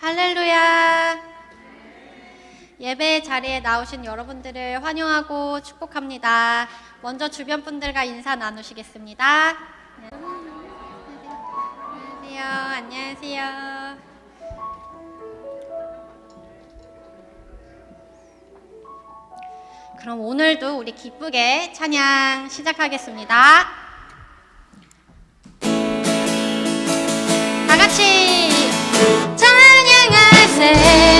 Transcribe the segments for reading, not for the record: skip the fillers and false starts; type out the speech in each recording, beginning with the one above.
할렐루야. 예배 자리에 나오신 여러분들을 환영하고 축복합니다. 먼저 주변 분들과 인사 나누시겠습니다. 안녕하세요. 안녕하세요. 그럼 오늘도 우리 기쁘게 찬양 시작하겠습니다. 다 같이 찬양하세.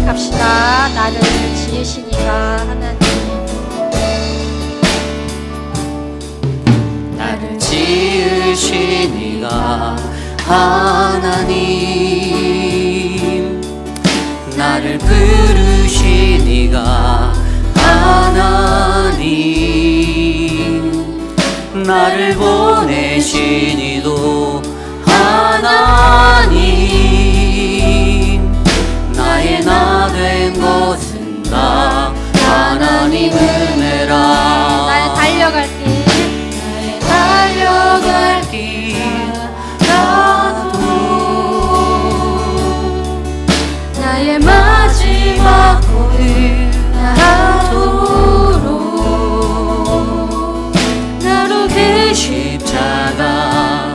합시다. 나를 지으시니가 하나님, 나를 지으시니가 하나님, 나를 부르시니가 하나님, 나를 보내시니도 하나님, 나의 나 된 것은 다 하나님 은혜라. 나의 달려갈 길, 나의 달려갈 길 나도, 나의 마지막 고를 나도록, 나로 그 십자가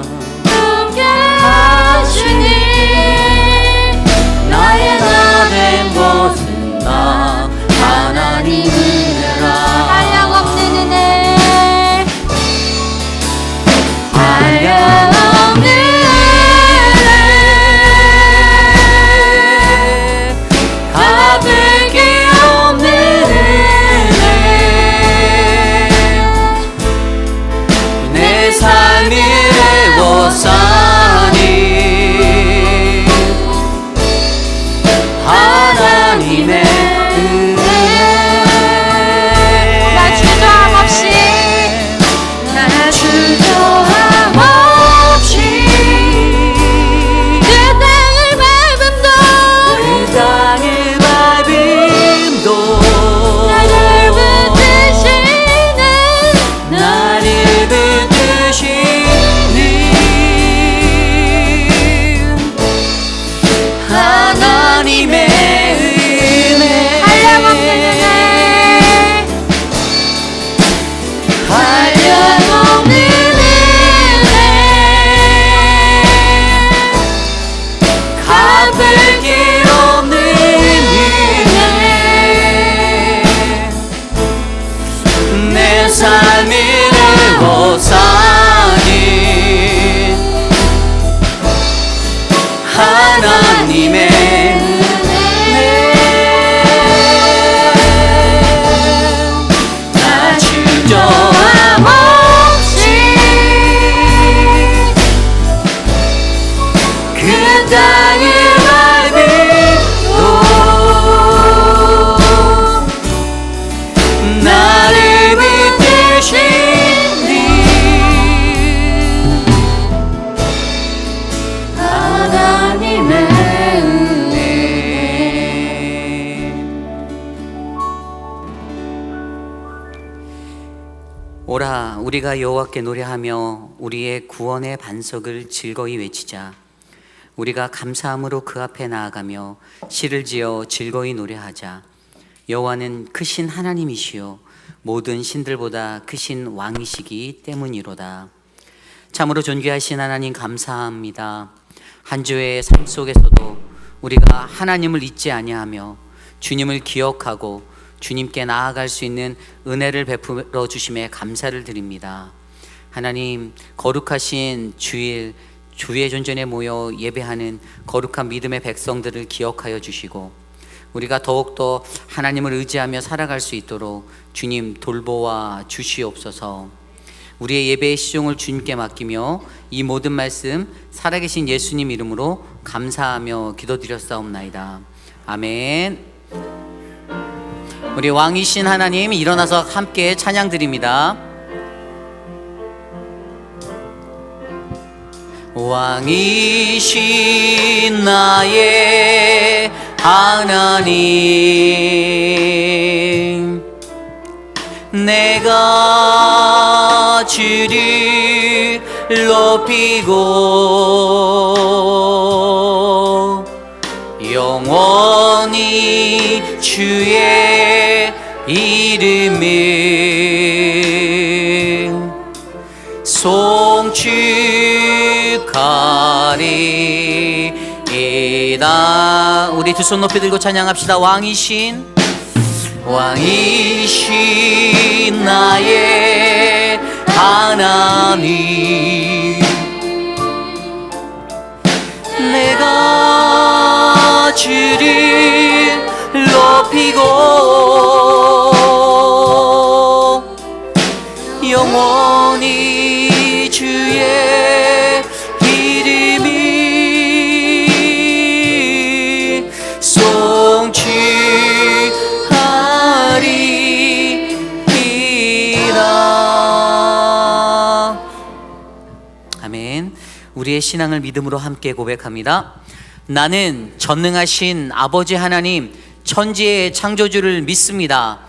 오라 우리가 여호와께 노래하며 우리의 구원의 반석을 즐거이 외치자. 우리가 감사함으로 그 앞에 나아가며 시를 지어 즐거이 노래하자. 여호와는 크신 하나님이시요 모든 신들보다 크신 왕이시기 때문이로다. 참으로 존귀하신 하나님 감사합니다. 한 주의 삶 속에서도 우리가 하나님을 잊지 아니하며 주님을 기억하고 주님께 나아갈 수 있는 은혜를 베풀어 주심에 감사를 드립니다. 하나님, 거룩하신 주일 주의 존전에 모여 예배하는 거룩한 믿음의 백성들을 기억하여 주시고 우리가 더욱더 하나님을 의지하며 살아갈 수 있도록 주님 돌보아 주시옵소서. 우리의 예배의 시종을 주님께 맡기며 이 모든 말씀 살아계신 예수님 이름으로 감사하며 기도드렸사옵나이다. 아멘. 우리 왕이신 하나님 일어나서 함께 찬양 드립니다. 왕이신 나의 하나님, 내가 주를 높이고 영원히 주의 이름을 송축하리이다. 우리 두 손 높이 들고 찬양합시다. 왕이신 나의 하나님, 내가 주를 높이고 영원히 주의 이름이 송축하리이다. 아멘. 우리의 신앙을 믿음으로 함께 고백합니다. 나는 전능하신 아버지 하나님 천지의 창조주를 믿습니다.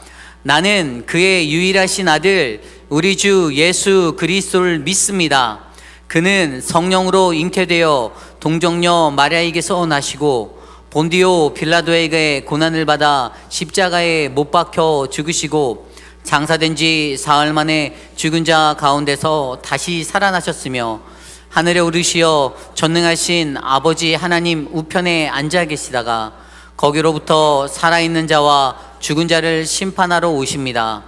나는 그의 유일하신 아들 우리 주 예수 그리스도를 믿습니다. 그는 성령으로 잉태되어 동정녀 마리아에게서 나시고 본디오 빌라도에게 고난을 받아 십자가에 못 박혀 죽으시고 장사된 지 사흘 만에 죽은 자 가운데서 다시 살아나셨으며 하늘에 오르시어 전능하신 아버지 하나님 우편에 앉아 계시다가 거기로부터 살아있는 자와 죽은 자를 심판하러 오십니다.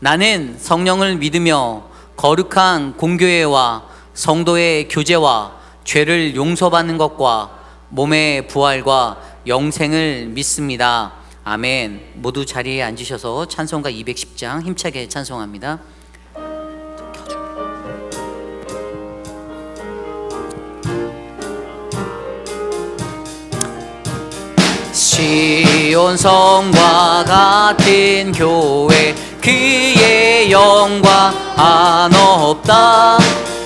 나는 성령을 믿으며 거룩한 공교회와 성도의 교제와 죄를 용서받는 것과 몸의 부활과 영생을 믿습니다. 아멘. 모두 자리에 앉으셔서 찬송가 210장 힘차게 찬송합니다. 시온 성과 같은 교회 그의 영광 한없다.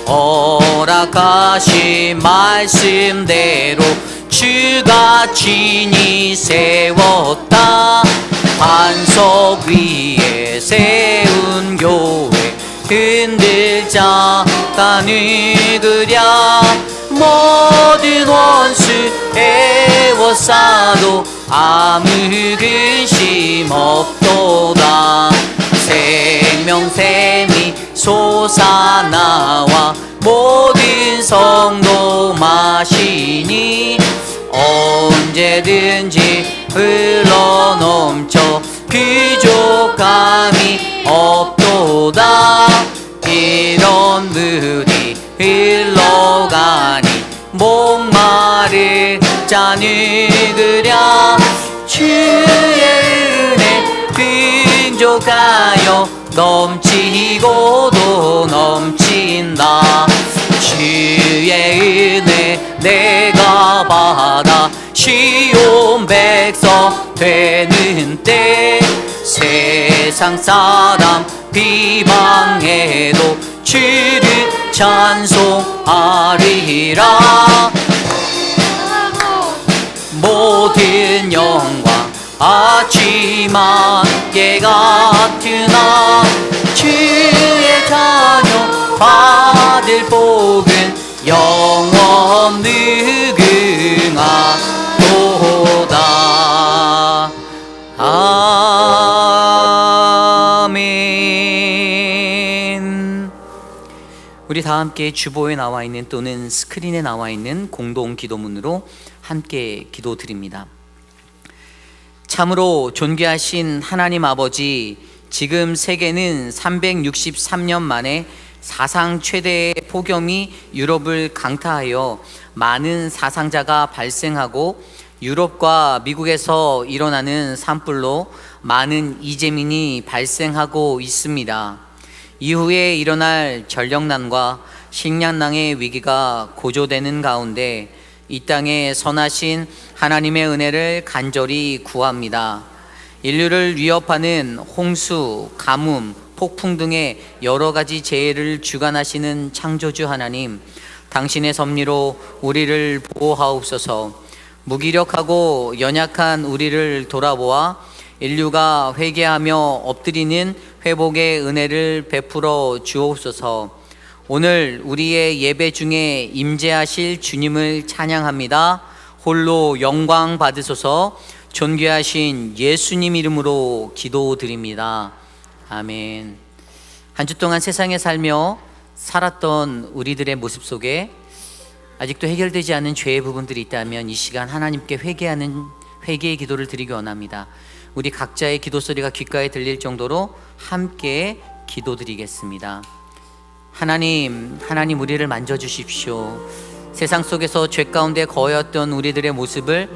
허락하신 말씀대로 주가 친히 세웠다. 반석 위에 세운 교회 흔들 자가 누구랴. 모든 원수 애워싸도 아무 근심 없도다. 생명샘이 솟아나와 모든 성도 마시니 언제든지 흘러넘쳐 부족함이 없도다. 이런 물이 흘러가니 목마를 자 누구랴. 주의 은혜 풍족하여 넘치고도 넘친다. 주의 은혜 내가 받아 시온 백성 되는 때 세상 사람 비방해도 주를 찬송하리라. 모든 영광 아침만 깨 같으나 주의 받을 복은 영원 느그하도다. 아멘. 우리 다 함께 주보에 나와 있는 또는 스크린에 나와 있는 공동 기도문으로 함께 기도드립니다. 참으로 존귀하신 하나님 아버지, 지금 세계는 363년 만에 사상 최대의 폭염이 유럽을 강타하여 많은 사상자가 발생하고 유럽과 미국에서 일어나는 산불로 많은 이재민이 발생하고 있습니다. 이후에 일어날 전력난과 식량난의 위기가 고조되는 가운데 이 땅에 선하신 하나님의 은혜를 간절히 구합니다. 인류를 위협하는 홍수, 가뭄, 폭풍 등의 여러 가지 재해를 주관하시는 창조주 하나님, 당신의 섭리로 우리를 보호하옵소서. 무기력하고 연약한 우리를 돌아보아 인류가 회개하며 엎드리는 회복의 은혜를 베풀어 주옵소서. 오늘 우리의 예배 중에 임재하실 주님을 찬양합니다. 홀로 영광 받으소서. 존귀하신 예수님 이름으로 기도드립니다. 아멘. 한 주 동안 세상에 살며 살았던 우리들의 모습 속에 아직도 해결되지 않은 죄의 부분들이 있다면 이 시간 하나님께 회개하는 회개의 기도를 드리기 원합니다. 우리 각자의 기도 소리가 귓가에 들릴 정도로 함께 기도드리겠습니다. 하나님 우리를 만져주십시오. 세상 속에서 죄 가운데 거였던 우리들의 모습을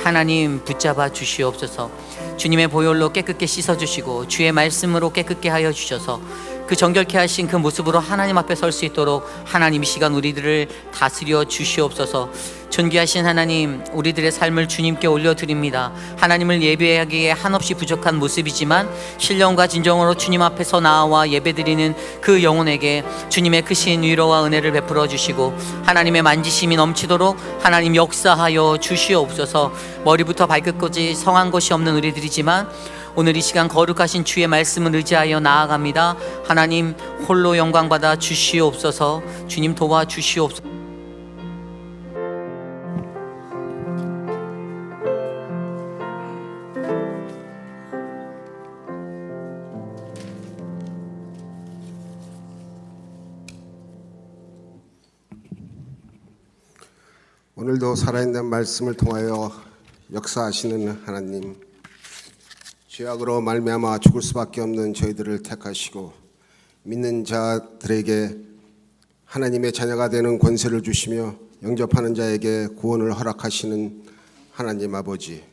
하나님 붙잡아 주시옵소서. 주님의 보혈로 깨끗게 씻어주시고 주의 말씀으로 깨끗게 하여 주셔서 그 정결케 하신 그 모습으로 하나님 앞에 설 수 있도록 하나님 이 시간 우리들을 다스려 주시옵소서. 존귀하신 하나님, 우리들의 삶을 주님께 올려드립니다. 하나님을 예배하기에 한없이 부족한 모습이지만 신령과 진정으로 주님 앞에서 나와 예배드리는 그 영혼에게 주님의 크신 위로와 은혜를 베풀어 주시고 하나님의 만지심이 넘치도록 하나님 역사하여 주시옵소서. 머리부터 발끝까지 성한 것이 없는 우리들이지만 오늘 이 시간 거룩하신 주의 말씀을 의지하여 나아갑니다. 하나님 홀로 영광 받아 주시옵소서. 주님 도와 주시옵소서. 오늘도 살아있는 말씀을 통하여 역사하시는 하나님, 죄악으로 말미암아 죽을 수밖에 없는 저희들을 택하시고 믿는 자들에게 하나님의 자녀가 되는 권세를 주시며 영접하는 자에게 구원을 허락하시는 하나님 아버지,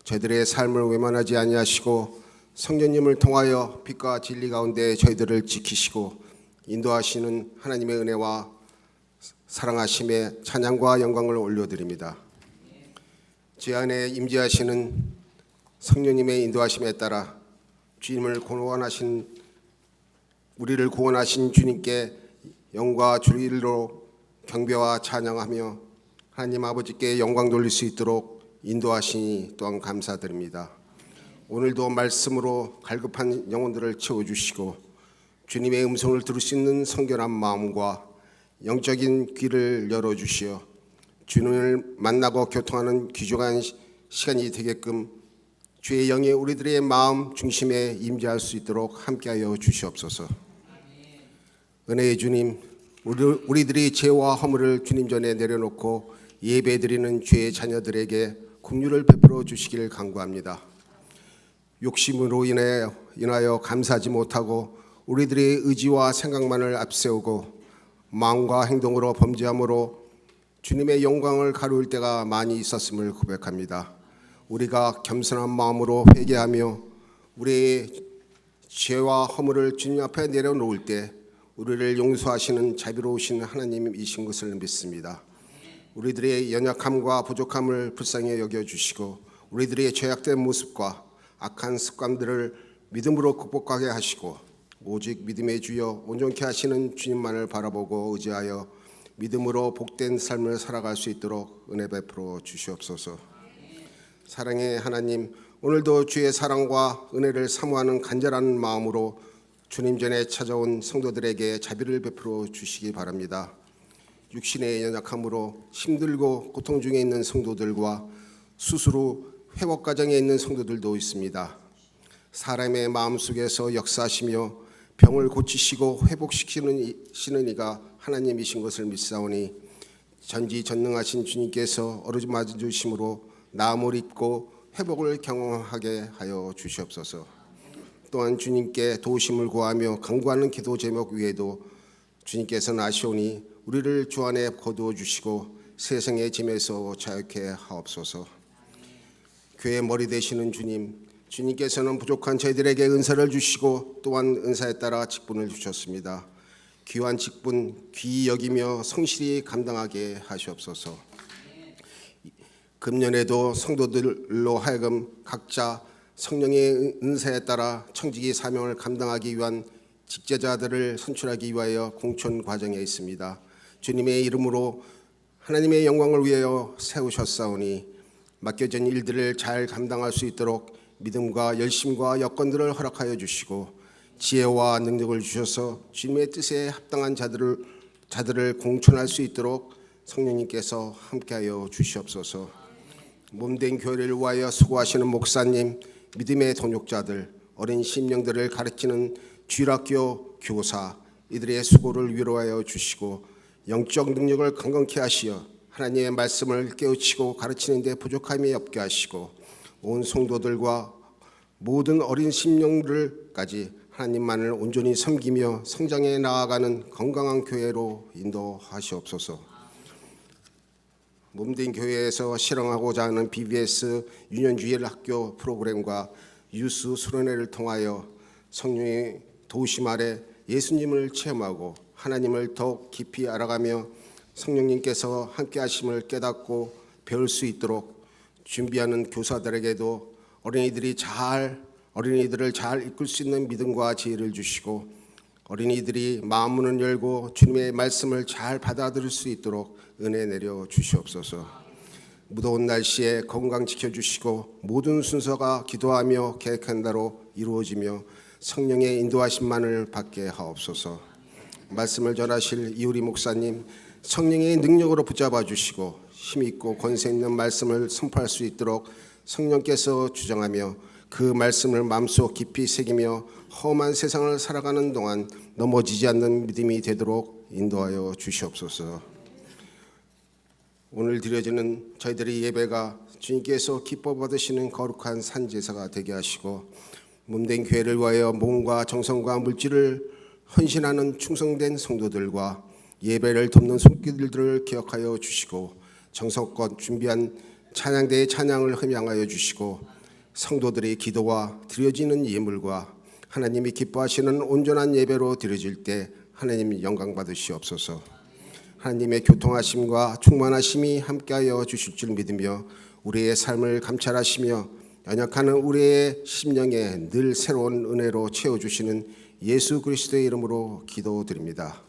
저희들의 삶을 외면하지 아니하시고 성령님을 통하여 빛과 진리 가운데 저희들을 지키시고 인도하시는 하나님의 은혜와 사랑하심에 찬양과 영광을 올려드립니다. 제 안에 임재하시는 성령님의 인도하심에 따라 주님을 구원하신 우리를 구원하신 주님께 영과 주일로 경배와 찬양하며 하나님 아버지께 영광 돌릴 수 있도록 인도하시니 또한 감사드립니다. 오늘도 말씀으로 갈급한 영혼들을 채워주시고 주님의 음성을 들을 수 있는 성결한 마음과 영적인 귀를 열어주시어 주님을 만나고 교통하는 귀중한 시간이 되게끔 주의 영이 우리들의 마음 중심에 임재할 수 있도록 함께하여 주시옵소서. 은혜의 주님, 우리들이 죄와 허물을 주님 전에 내려놓고 예배드리는 주의 자녀들에게 긍휼을 베풀어 주시기를 간구합니다. 욕심으로 인하여 감사하지 못하고 우리들의 의지와 생각만을 앞세우고 마음과 행동으로 범죄함으로 주님의 영광을 가로울 때가 많이 있었음을 고백합니다. 우리가 겸손한 마음으로 회개하며 우리의 죄와 허물을 주님 앞에 내려놓을 때 우리를 용서하시는 자비로우신 하나님이신 것을 믿습니다. 우리들의 연약함과 부족함을 불쌍히 여겨주시고 우리들의 죄악된 모습과 악한 습관들을 믿음으로 극복하게 하시고 오직 믿음의 주여 온전케 하시는 주님만을 바라보고 의지하여 믿음으로 복된 삶을 살아갈 수 있도록 은혜 베풀어 주시옵소서. 사랑의 하나님, 오늘도 주의 사랑과 은혜를 사모하는 간절한 마음으로 주님 전에 찾아온 성도들에게 자비를 베풀어 주시기 바랍니다. 육신의 연약함으로 힘들고 고통 중에 있는 성도들과 수술 후 회복 과정에 있는 성도들도 있습니다. 사람의 마음속에서 역사하시며 병을 고치시고 회복시키는 이가 하나님이신 것을 믿사오니 전지전능하신 주님께서 어루만져 주심으로 나음을 입고 회복을 경험하게 하여 주시옵소서. 또한 주님께 도우심을 구하며 간구하는 기도 제목 위에도 주님께서는 아시오니 우리를 주 안에 거두어 주시고 세상의 짐에서 자유케 하옵소서. 교회 머리 되시는 주님께서는 부족한 저희들에게 은사를 주시고 또한 은사에 따라 직분을 주셨습니다. 귀한 직분 귀히 여기며 성실히 감당하게 하시옵소서. 금년에도 성도들로 하여금 각자 성령의 은사에 따라 청지기 사명을 감당하기 위한 직제자들을 선출하기 위하여 공천 과정에 있습니다. 주님의 이름으로 하나님의 영광을 위하여 세우셨사오니 맡겨진 일들을 잘 감당할 수 있도록 믿음과 열심과 여건들을 허락하여 주시고 지혜와 능력을 주셔서 주님의 뜻에 합당한 자들을 공천할 수 있도록 성령님께서 함께하여 주시옵소서. 몸된 교회를 위하여 수고하시는 목사님, 믿음의 동역자들, 어린 심령들을 가르치는 주일학교 교사, 이들의 수고를 위로하여 주시고 영적 능력을 강건케 하시어 하나님의 말씀을 깨우치고 가르치는 데 부족함이 없게 하시고 온 성도들과 모든 어린 심령들까지 하나님만을 온전히 섬기며 성장해 나아가는 건강한 교회로 인도하시옵소서. 몸된 교회에서 실행하고자 하는 BBS 유년주일 학교 프로그램과 유스 수련회를 통하여 성령의 도우심 아래 예수님을 체험하고 하나님을 더욱 깊이 알아가며 성령님께서 함께 하심을 깨닫고 배울 수 있도록 준비하는 교사들에게도 어린이들을 잘 이끌 수 있는 믿음과 지혜를 주시고 어린이들이 마음문을 열고 주님의 말씀을 잘 받아들일 수 있도록 은혜 내려 주시옵소서. 무더운 날씨에 건강 지켜주시고 모든 순서가 기도하며 계획한 대로 이루어지며 성령의 인도하심만을 받게 하옵소서. 말씀을 전하실 이우리 목사님 성령의 능력으로 붙잡아 주시고 힘있고 권세 있는 말씀을 선포할 수 있도록 성령께서 주장하며 그 말씀을 마음속 깊이 새기며 험한 세상을 살아가는 동안 넘어지지 않는 믿음이 되도록 인도하여 주시옵소서. 오늘 드려지는 저희들의 예배가 주님께서 기뻐 받으시는 거룩한 산제사가 되게 하시고 몸된 교회를 위하여 몸과 정성과 물질을 헌신하는 충성된 성도들과 예배를 돕는 손길들을 기억하여 주시고 정성껏 준비한 찬양대의 찬양을 흠양하여 주시고 성도들의 기도와 드려지는 예물과 하나님이 기뻐하시는 온전한 예배로 드려질 때 하나님 영광 받으시옵소서. 하나님의 교통하심과 충만하심이 함께하여 주실 줄 믿으며 우리의 삶을 감찰하시며 연약하는 우리의 심령에 늘 새로운 은혜로 채워주시는 예수 그리스도의 이름으로 기도드립니다.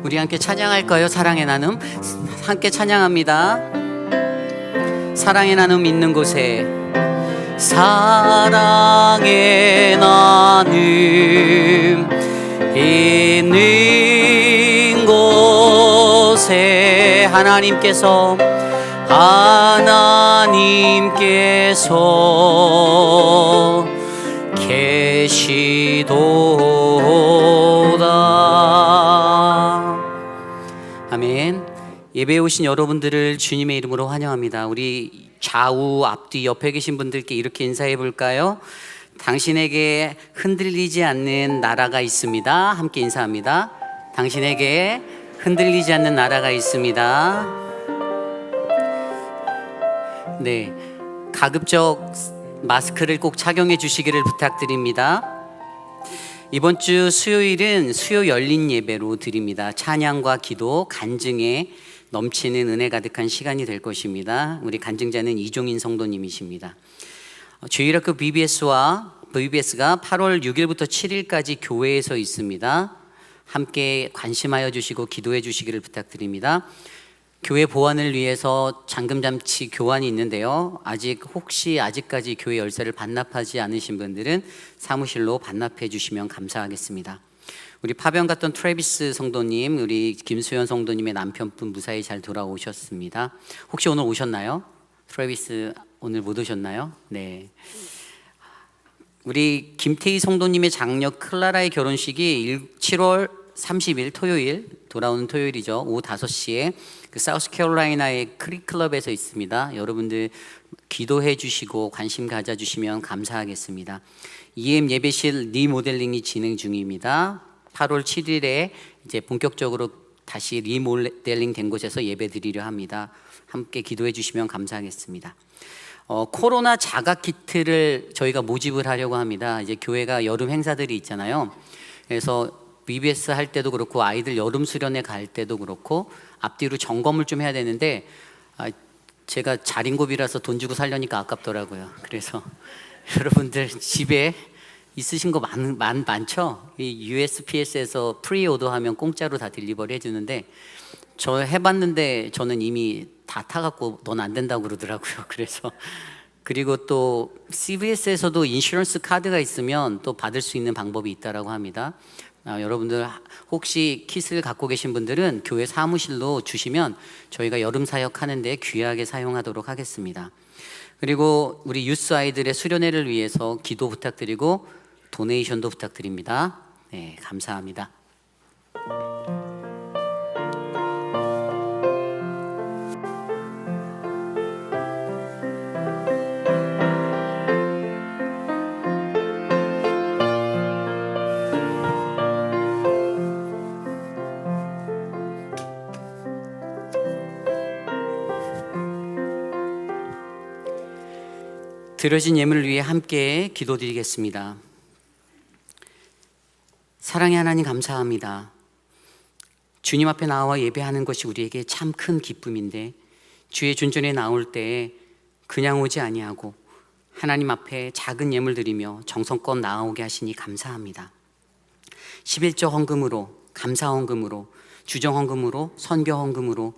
우리 함께 찬양할까요? 사랑의 나눔 함께 찬양합니다. 사랑의 나눔 있는 곳에, 사랑의 나눔 있는 곳에 하나님께서 계시도다. 아멘. 예배에 오신 여러분들을 주님의 이름으로 환영합니다. 우리 좌우 앞뒤 옆에 계신 분들께 이렇게 인사해 볼까요? 당신에게 흔들리지 않는 나라가 있습니다. 함께 인사합니다. 당신에게 흔들리지 않는 나라가 있습니다. 네, 가급적 마스크를 꼭 착용해 주시기를 부탁드립니다. 이번 주 수요일은 수요 열린 예배로 드립니다. 찬양과 기도, 간증에 넘치는 은혜 가득한 시간이 될 것입니다. 우리 간증자는 이종인 성도님이십니다. 주일학교 VBS가 8월 6일부터 7일까지 교회에서 있습니다. 함께 관심하여 주시고 기도해 주시기를 부탁드립니다. 교회 보안을 위해서 잠금장치 교환이 있는데요. 아직까지 교회 열쇠를 반납하지 않으신 분들은 사무실로 반납해 주시면 감사하겠습니다. 우리 파병 갔던 트래비스 성도님, 우리 김수현 성도님의 남편분 무사히 잘 돌아오셨습니다. 혹시 오늘 오셨나요? 트래비스 오늘 못 오셨나요? 네. 우리 김태희 성도님의 장녀 클라라의 결혼식이 7월 30일 토요일, 돌아오는 토요일이죠. 오후 5시에 그 사우스캐롤라이나의 크릭클럽에서 있습니다. 여러분들 기도해 주시고 관심 가져 주시면 감사하겠습니다. EM 예배실 리모델링이 진행 중입니다. 8월 7일에 이제 본격적으로 다시 리모델링 된 곳에서 예배 드리려 합니다. 함께 기도해 주시면 감사하겠습니다. 코로나 자가 키트를 저희가 모집을 하려고 합니다. 이제 교회가 여름 행사들이 있잖아요. 그래서 VBS 할 때도 그렇고 아이들 여름 수련회 갈 때도 그렇고 앞뒤로 점검을 좀 해야 되는데 제가 자린고비라서 돈 주고 살려니까 아깝더라고요. 그래서 여러분들 집에 있으신 거 많죠? 이 USPS에서 프리오더 하면 공짜로 다 딜리버리 해주는데 저 해봤는데 저는 이미 다 타갖고 넌 안 된다고 그러더라고요. 그래서 그리고 또 CVS에서도 인슈런스 카드가 있으면 또 받을 수 있는 방법이 있다라고 합니다. 여러분들 혹시 킷을 갖고 계신 분들은 교회 사무실로 주시면 저희가 여름 사역 하는데 귀하게 사용하도록 하겠습니다. 그리고 우리 유스 아이들의 수련회를 위해서 기도 부탁드리고 도네이션도 부탁드립니다. 네, 감사합니다. 드려진 예물을 위해 함께 기도드리겠습니다. 사랑의 하나님, 감사합니다. 주님 앞에 나와 예배하는 것이 우리에게 참 큰 기쁨인데, 주의 존전에 나올 때 그냥 오지 아니하고 하나님 앞에 작은 예물 드리며 정성껏 나아오게 하시니 감사합니다. 11조 헌금으로, 감사 헌금으로, 주정 헌금으로, 선교 헌금으로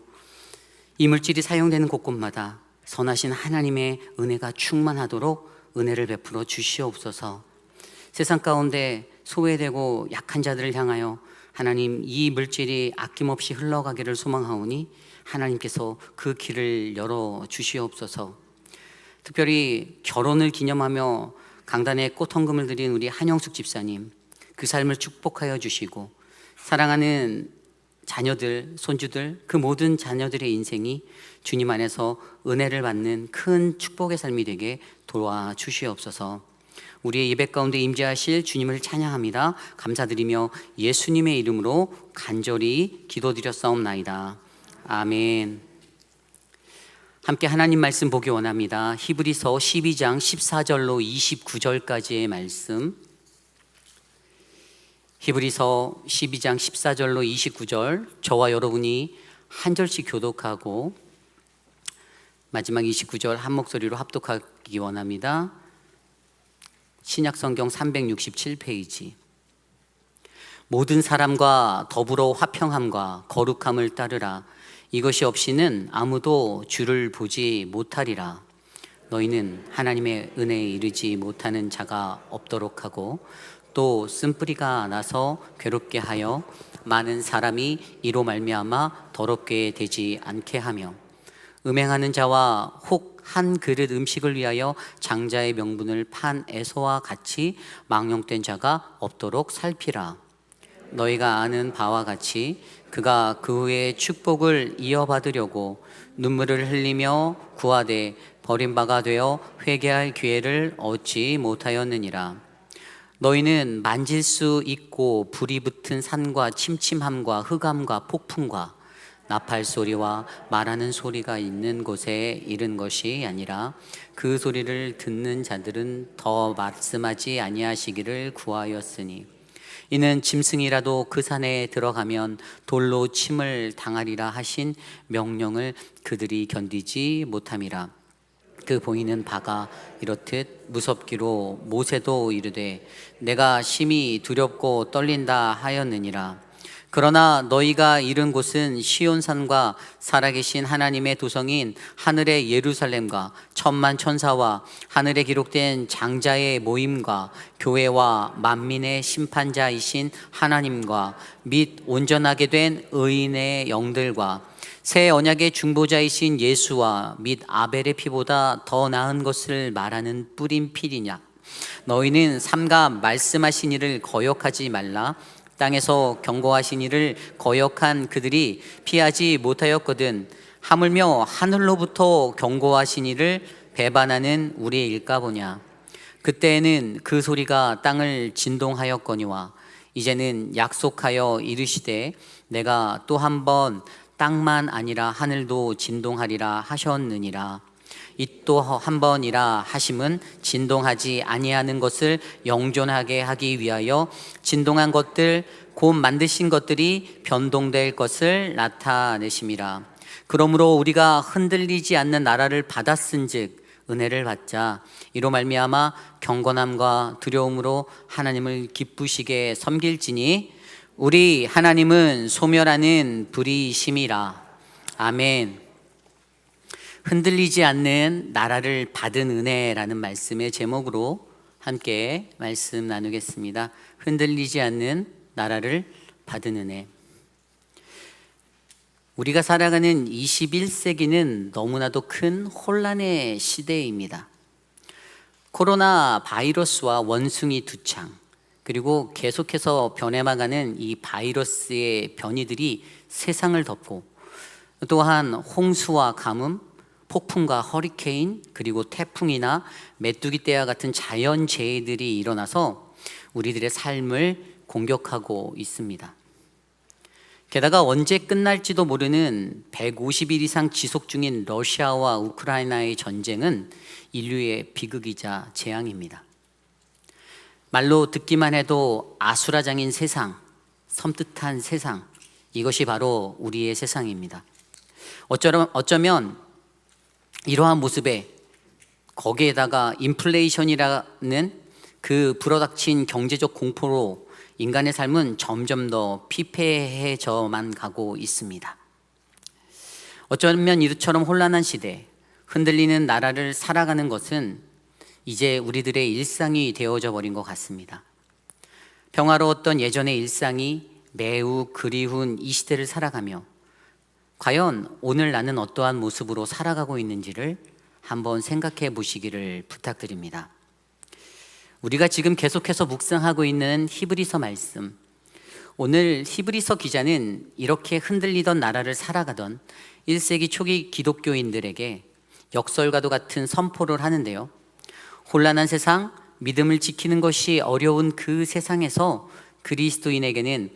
이 물질이 사용되는 곳곳마다 선하신 하나님의 은혜가 충만하도록 은혜를 베풀어 주시옵소서. 세상 가운데 소외되고 약한 자들을 향하여 하나님, 이 물질이 아낌없이 흘러가기를 소망하오니 하나님께서 그 길을 열어 주시옵소서. 특별히 결혼을 기념하며 강단에 꽃헌금을 드린 우리 한영숙 집사님, 그 삶을 축복하여 주시고 사랑하는 자녀들, 손주들, 그 모든 자녀들의 인생이 주님 안에서 은혜를 받는 큰 축복의 삶이 되게 도와주시옵소서. 우리의 예배 가운데 임재하실 주님을 찬양합니다. 감사드리며 예수님의 이름으로 간절히 기도드렸사옵나이다. 아멘. 함께 하나님 말씀 보기 원합니다. 히브리서 12장 14절로 29절까지의 말씀. 히브리서 12장 14절로 29절, 저와 여러분이 한 절씩 교독하고 마지막 29절 한 목소리로 합독하기 원합니다. 신약성경 367페이지. 모든 사람과 더불어 화평함과 거룩함을 따르라. 이것이 없이는 아무도 주를 보지 못하리라. 너희는 하나님의 은혜에 이르지 못하는 자가 없도록 하고 또 쓴뿌리가 나서 괴롭게 하여 많은 사람이 이로 말미암아 더럽게 되지 않게 하며 음행하는 자와 혹 한 그릇 음식을 위하여 장자의 명분을 판 에서와 같이 망령된 자가 없도록 살피라. 너희가 아는 바와 같이 그가 그 후에 축복을 이어받으려고 눈물을 흘리며 구하되 버림바가 되어 회개할 기회를 얻지 못하였느니라. 너희는 만질 수 있고 불이 붙은 산과 침침함과 흑암과 폭풍과 나팔 소리와 말하는 소리가 있는 곳에 이른 것이 아니라 그 소리를 듣는 자들은 더 말씀하지 아니하시기를 구하였으니 이는 짐승이라도 그 산에 들어가면 돌로 침을 당하리라 하신 명령을 그들이 견디지 못함이라. 그 보이는 바가 이렇듯 무섭기로 모세도 이르되 내가 심히 두렵고 떨린다 하였느니라. 그러나 너희가 이른 곳은 시온산과 살아계신 하나님의 도성인 하늘의 예루살렘과 천만 천사와 하늘에 기록된 장자의 모임과 교회와 만민의 심판자이신 하나님과 및 온전하게 된 의인의 영들과 새 언약의 중보자이신 예수와 및 아벨의 피보다 더 나은 것을 말하는 뿌린 피리냐. 너희는 삼가 말씀하신 이를 거역하지 말라. 땅에서 경고하신 이를 거역한 그들이 피하지 못하였거든 하물며 하늘로부터 경고하신 이를 배반하는 우리의 일까 보냐. 그때에는 그 소리가 땅을 진동하였거니와 이제는 약속하여 이르시되 내가 또 한 번 땅만 아니라 하늘도 진동하리라 하셨느니라. 이 또 한 번이라 하심은 진동하지 아니하는 것을 영존하게 하기 위하여 진동한 것들 곧 만드신 것들이 변동될 것을 나타내심이라. 그러므로 우리가 흔들리지 않는 나라를 받았은즉 은혜를 받자. 이로 말미암아 경건함과 두려움으로 하나님을 기쁘시게 섬길지니 우리 하나님은 소멸하는 불이심이라. 아멘. 흔들리지 않는 나라를 받은 은혜라는 말씀의 제목으로 함께 말씀 나누겠습니다. 흔들리지 않는 나라를 받은 은혜. 우리가 살아가는 21세기는 너무나도 큰 혼란의 시대입니다. 코로나 바이러스와 원숭이 두창, 그리고 계속해서 변해가는 이 바이러스의 변이들이 세상을 덮고 또한 홍수와 가뭄, 폭풍과 허리케인, 그리고 태풍이나 메뚜기떼와 같은 자연재해들이 일어나서 우리들의 삶을 공격하고 있습니다. 게다가 언제 끝날지도 모르는 150일 이상 지속 중인 러시아와 우크라이나의 전쟁은 인류의 비극이자 재앙입니다. 말로 듣기만 해도 아수라장인 세상, 섬뜩한 세상, 이것이 바로 우리의 세상입니다. 어쩌면 이러한 모습에 거기에다가 인플레이션이라는 그 불어닥친 경제적 공포로 인간의 삶은 점점 더 피폐해져만 가고 있습니다. 어쩌면 이처럼 혼란한 시대, 흔들리는 나라를 살아가는 것은 이제 우리들의 일상이 되어져 버린 것 같습니다. 평화로웠던 예전의 일상이 매우 그리운 이 시대를 살아가며 과연 오늘 나는 어떠한 모습으로 살아가고 있는지를 한번 생각해 보시기를 부탁드립니다. 우리가 지금 계속해서 묵상하고 있는 히브리서 말씀, 오늘 히브리서 기자는 이렇게 흔들리던 나라를 살아가던 1세기 초기 기독교인들에게 역설과도 같은 선포를 하는데요. 혼란한 세상, 믿음을 지키는 것이 어려운 그 세상에서 그리스도인에게는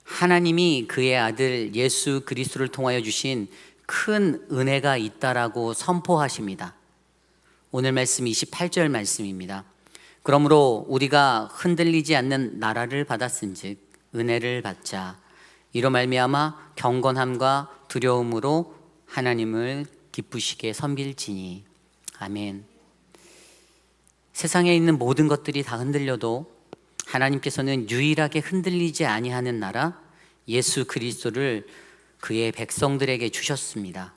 하나님이 그의 아들 예수 그리스도를 통하여 주신 큰 은혜가 있다라고 선포하십니다. 오늘 말씀 28절 말씀입니다. 그러므로 우리가 흔들리지 않는 나라를 받았은즉 은혜를 받자. 이로 말미암아 경건함과 두려움으로 하나님을 기쁘시게 섬길지니. 아멘. 세상에 있는 모든 것들이 다 흔들려도 하나님께서는 유일하게 흔들리지 아니하는 나라 예수 그리스도를 그의 백성들에게 주셨습니다.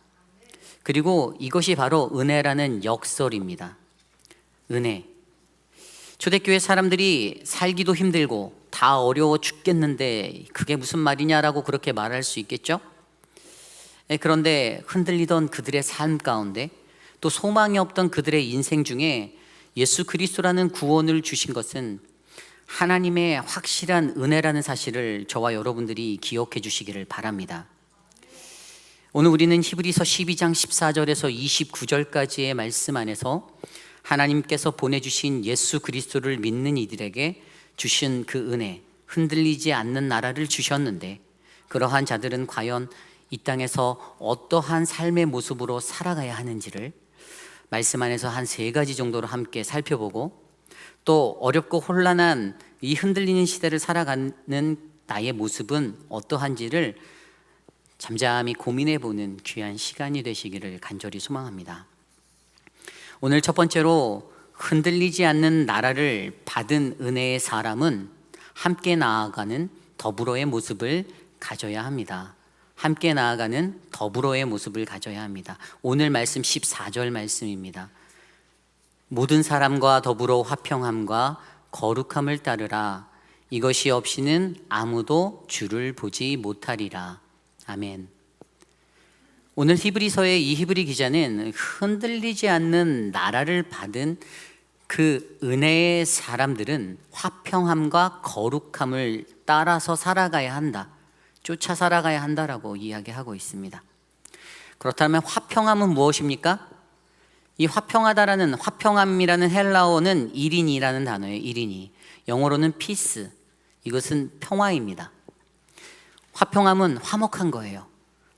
그리고 이것이 바로 은혜라는 역설입니다. 은혜. 초대교회 사람들이 살기도 힘들고 다 어려워 죽겠는데 그게 무슨 말이냐라고 그렇게 말할 수 있겠죠? 그런데 흔들리던 그들의 삶 가운데 또 소망이 없던 그들의 인생 중에 예수 그리스도라는 구원을 주신 것은 하나님의 확실한 은혜라는 사실을 저와 여러분들이 기억해 주시기를 바랍니다. 오늘 우리는 히브리서 12장 14절에서 29절까지의 말씀 안에서 하나님께서 보내주신 예수 그리스도를 믿는 이들에게 주신 그 은혜, 흔들리지 않는 나라를 주셨는데 그러한 자들은 과연 이 땅에서 어떠한 삶의 모습으로 살아가야 하는지를 말씀 안에서 한 3가지 정도로 함께 살펴보고 또 어렵고 혼란한 이 흔들리는 시대를 살아가는 나의 모습은 어떠한지를 잠잠히 고민해보는 귀한 시간이 되시기를 간절히 소망합니다. 오늘 첫 번째로 흔들리지 않는 나라를 받은 은혜의 사람은 함께 나아가는 더불어의 모습을 가져야 합니다. 함께 나아가는 더불어의 모습을 가져야 합니다. 오늘 말씀 14절 말씀입니다. 모든 사람과 더불어 화평함과 거룩함을 따르라. 이것이 없이는 아무도 주를 보지 못하리라. 아멘. 오늘 히브리서의 이 히브리 기자는 흔들리지 않는 나라를 받은 그 은혜의 사람들은 화평함과 거룩함을 따라서 살아가야 한다, 쫓아 살아가야 한다라고 이야기하고 있습니다. 그렇다면 화평함은 무엇입니까? 이 화평하다라는, 화평함이라는 헬라어는 1인이라는 단어예요. 1인이. 영어로는 peace. 이것은 평화입니다. 화평함은 화목한 거예요.